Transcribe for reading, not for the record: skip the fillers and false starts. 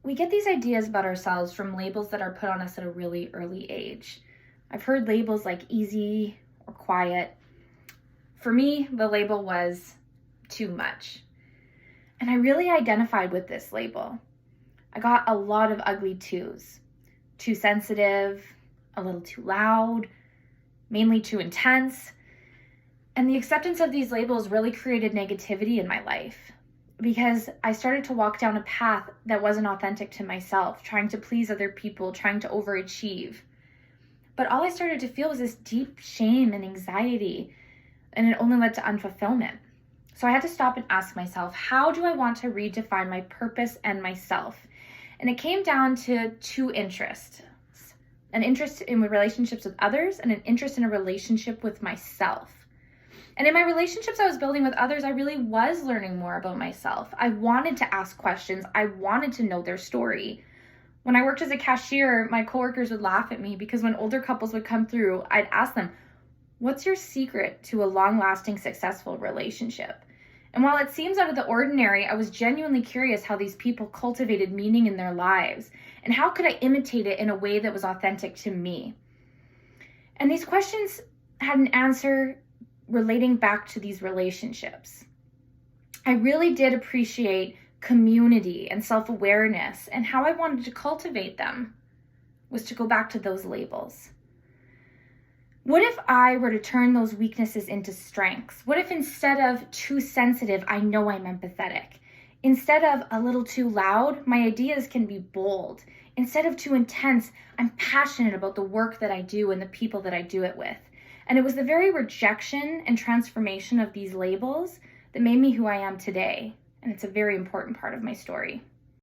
we get these ideas about ourselves from labels that are put on us at a really early age. I've heard labels like easy or quiet. For me, the label was too much. And I really identified with this label. I got a lot of ugly twos. Too sensitive, a little too loud, mainly too intense. And the acceptance of these labels really created negativity in my life because I started to walk down a path that wasn't authentic to myself, trying to please other people, trying to overachieve. But all I started to feel was this deep shame and anxiety, and it only led to unfulfillment. So I had to stop and ask myself, how do I want to redefine my purpose and myself? And it came down to two interests: an interest in relationships with others and an interest in a relationship with myself. And in my relationships I was building with others, I really was learning more about myself. I wanted to ask questions. I wanted to know their story. When I worked as a cashier, my coworkers would laugh at me because when older couples would come through, I'd ask them, what's your secret to a long-lasting, successful relationship? And while it seems out of the ordinary, I was genuinely curious how these people cultivated meaning in their lives and how could I imitate it in a way that was authentic to me. And these questions had an answer relating back to these relationships. I really did appreciate community and self-awareness, and how I wanted to cultivate them was to go back to those labels. What if I were to turn those weaknesses into strengths? What if instead of too sensitive, I know I'm empathetic? Instead of a little too loud, my ideas can be bold. Instead of too intense, I'm passionate about the work that I do and the people that I do it with. And it was the very rejection and transformation of these labels that made me who I am today. And it's a very important part of my story.